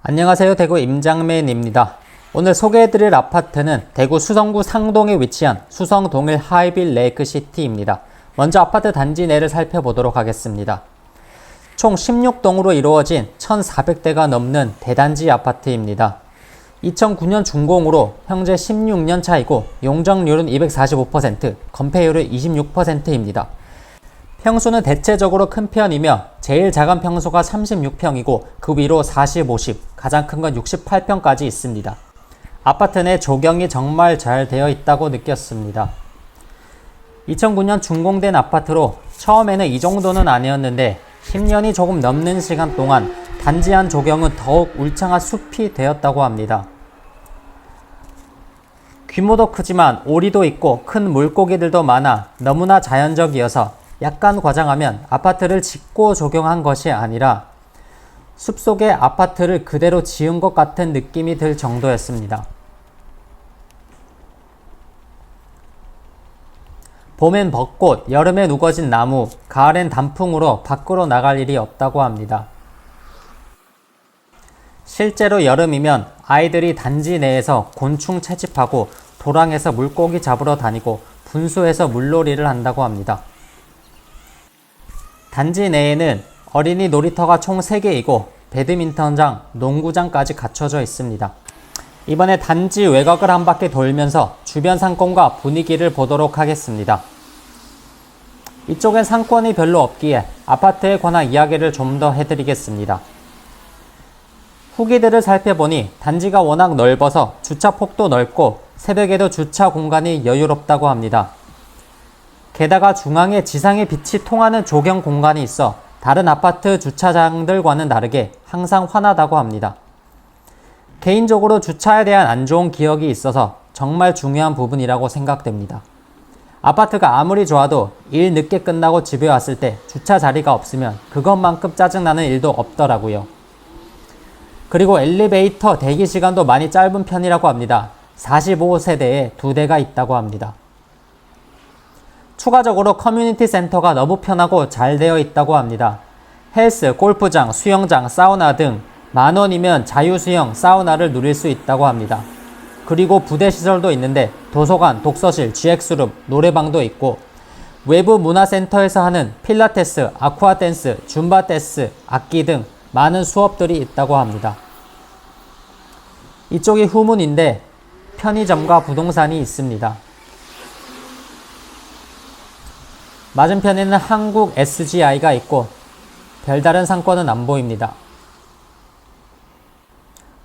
안녕하세요. 대구 임장맨입니다. 오늘 소개해드릴 아파트는 대구 수성구 상동에 위치한 수성 동일 하이빌 레이크시티입니다. 먼저 아파트 단지 내를 살펴보도록 하겠습니다. 총 16동으로 이루어진 1,400대가 넘는 대단지 아파트입니다. 2009년 준공으로 현재 16년 차이고 용적률은 245%, 건폐율은 26%입니다. 평수는 대체적으로 큰 편이며 제일 작은 평수가 36평이고 그 위로 40, 50, 가장 큰 건 68평까지 있습니다. 아파트 내 조경이 정말 잘 되어 있다고 느꼈습니다. 2009년 준공된 아파트로 처음에는 이 정도는 아니었는데 10년이 조금 넘는 시간 동안 단지 안 조경은 더욱 울창한 숲이 되었다고 합니다. 규모도 크지만 오리도 있고 큰 물고기들도 많아 너무나 자연적이어서 약간 과장하면 아파트를 짓고 조경한 것이 아니라 숲속에 아파트를 그대로 지은 것 같은 느낌이 들 정도였습니다. 봄엔 벚꽃, 여름엔 우거진 나무, 가을엔 단풍으로 밖으로 나갈 일이 없다고 합니다. 실제로 여름이면 아이들이 단지 내에서 곤충 채집하고 도랑에서 물고기 잡으러 다니고 분수에서 물놀이를 한다고 합니다. 단지 내에는 어린이 놀이터가 총 3개이고 배드민턴장, 농구장까지 갖춰져 있습니다. 이번에 단지 외곽을 한 바퀴 돌면서 주변 상권과 분위기를 보도록 하겠습니다. 이쪽엔 상권이 별로 없기에 아파트에 관한 이야기를 좀 더 해드리겠습니다. 후기들을 살펴보니 단지가 워낙 넓어서 주차폭도 넓고 새벽에도 주차 공간이 여유롭다고 합니다. 게다가 중앙에 지상의 빛이 통하는 조경 공간이 있어 다른 아파트 주차장들과는 다르게 항상 환하다고 합니다. 개인적으로 주차에 대한 안 좋은 기억이 있어서 정말 중요한 부분이라고 생각됩니다. 아파트가 아무리 좋아도 일 늦게 끝나고 집에 왔을 때 주차 자리가 없으면 그것만큼 짜증나는 일도 없더라고요. 그리고 엘리베이터 대기 시간도 많이 짧은 편이라고 합니다. 45세대에 2대가 있다고 합니다. 추가적으로 커뮤니티 센터가 너무 편하고 잘 되어 있다고 합니다. 헬스, 골프장, 수영장, 사우나 등 10,000원이면 자유수영, 사우나를 누릴 수 있다고 합니다. 그리고 부대시설도 있는데 도서관, 독서실, GX룸, 노래방도 있고 외부 문화센터에서 하는 필라테스, 아쿠아댄스, 줌바댄스, 악기 등 많은 수업들이 있다고 합니다. 이쪽이 후문인데 편의점과 부동산이 있습니다. 맞은편에는 한국 SGI가 있고 별다른 상권은 안 보입니다.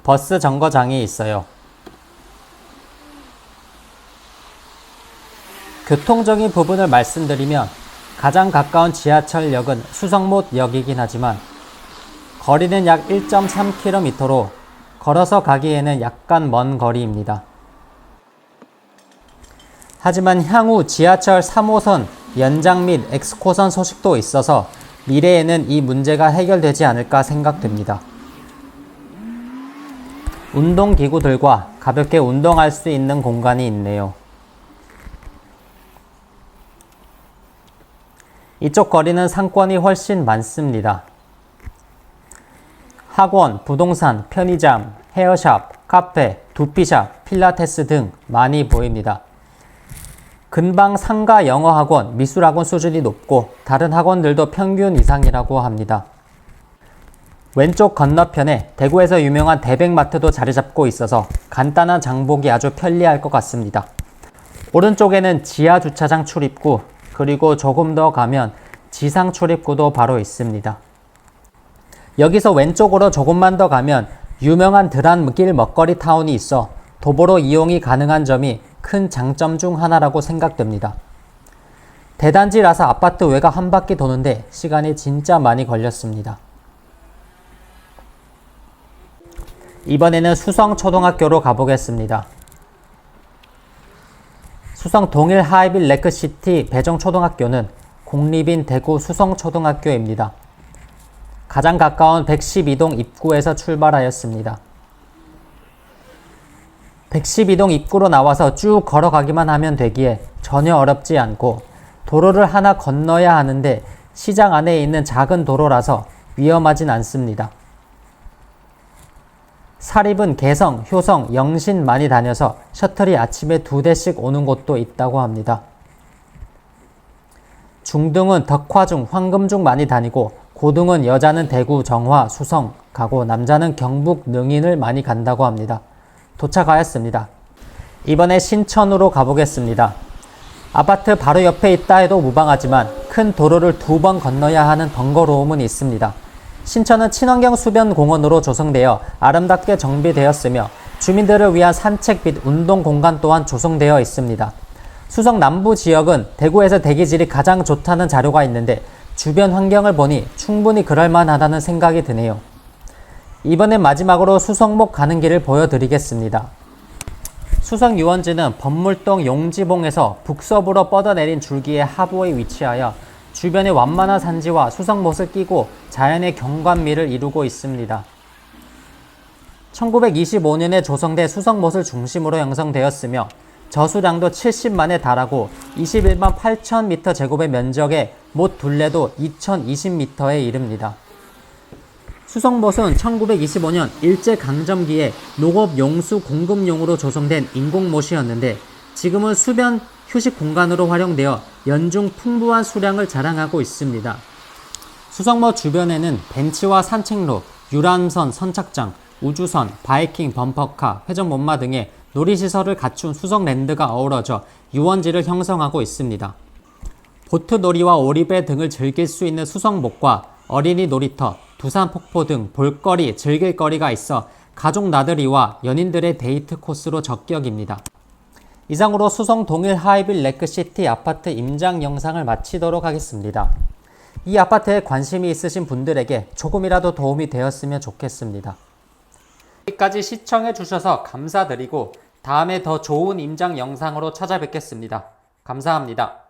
버스 정거장이 있어요. 교통적인 부분을 말씀드리면 가장 가까운 지하철역은 수성못역이긴 하지만 거리는 약 1.3km로 걸어서 가기에는 약간 먼 거리입니다. 하지만 향후 지하철 3호선 연장 및 엑스코선 소식도 있어서 미래에는 이 문제가 해결되지 않을까 생각됩니다. 운동기구들과 가볍게 운동할 수 있는 공간이 있네요. 이쪽 거리는 상권이 훨씬 많습니다. 학원, 부동산, 편의점, 헤어샵, 카페, 두피샵, 필라테스 등 많이 보입니다. 근방 상가 영어학원, 미술학원 수준이 높고 다른 학원들도 평균 이상이라고 합니다. 왼쪽 건너편에 대구에서 유명한 대백마트도 자리 잡고 있어서 간단한 장보기 아주 편리할 것 같습니다. 오른쪽에는 지하 주차장 출입구, 그리고 조금 더 가면 지상 출입구도 바로 있습니다. 여기서 왼쪽으로 조금만 더 가면 유명한 드란길 먹거리 타운이 있어 도보로 이용이 가능한 점이 큰 장점 중 하나라고 생각됩니다. 대단지라서 아파트 외곽 한 바퀴 도는데 시간이 진짜 많이 걸렸습니다. 이번에는 수성초등학교로 가보겠습니다. 수성 동일 하이빌 레이크시티 배정초등학교는 공립인 대구 수성초등학교입니다. 가장 가까운 112동 입구에서 출발하였습니다. 112동 입구로 나와서 쭉 걸어가기만 하면 되기에 전혀 어렵지 않고 도로를 하나 건너야 하는데 시장 안에 있는 작은 도로라서 위험하진 않습니다. 사립은 개성, 효성, 영신 많이 다녀서 셔틀이 아침에 2대씩 오는 곳도 있다고 합니다. 중등은 덕화중, 황금중 많이 다니고 고등은 여자는 대구, 정화, 수성 가고 남자는 경북, 능인을 많이 간다고 합니다. 도착하였습니다. 이번에 신천으로 가보겠습니다. 아파트 바로 옆에 있다 해도 무방하지만 큰 도로를 2번 건너야 하는 번거로움은 있습니다. 신천은 친환경 수변 공원으로 조성되어 아름답게 정비되었으며 주민들을 위한 산책 및 운동 공간 또한 조성되어 있습니다. 수성 남부 지역은 대구에서 대기질이 가장 좋다는 자료가 있는데 주변 환경을 보니 충분히 그럴만하다는 생각이 드네요. 이번엔 마지막으로 수성목 가는 길을 보여드리겠습니다. 수성 유원지는 법물동 용지봉에서 북서부로 뻗어내린 줄기의 하부에 위치하여 주변에 완만한 산지와 수성못을 끼고 자연의 경관미를 이루고 있습니다. 1925년에 조성돼 수성못을 중심으로 형성되었으며 저수량도 70만에 달하고 21만 8천 제곱의 면적에 못 둘레도 2020m에 이릅니다. 수성못은 1925년 일제강점기에 농업용수 공급용으로 조성된 인공못이었는데 지금은 수변 휴식 공간으로 활용되어 연중 풍부한 수량을 자랑하고 있습니다. 수성못 주변에는 벤치와 산책로, 유람선 선착장, 우주선, 바이킹, 범퍼카, 회전목마 등의 놀이시설을 갖춘 수성랜드가 어우러져 유원지를 형성하고 있습니다. 보트놀이와 오리배 등을 즐길 수 있는 수성목과 어린이 놀이터, 두산폭포 등 볼거리, 즐길거리가 있어 가족 나들이와 연인들의 데이트 코스로 적격입니다. 이상으로 수성 동일 하이빌 레크시티 아파트 임장 영상을 마치도록 하겠습니다. 이 아파트에 관심이 있으신 분들에게 조금이라도 도움이 되었으면 좋겠습니다. 여기까지 시청해 주셔서 감사드리고 다음에 더 좋은 임장 영상으로 찾아뵙겠습니다. 감사합니다.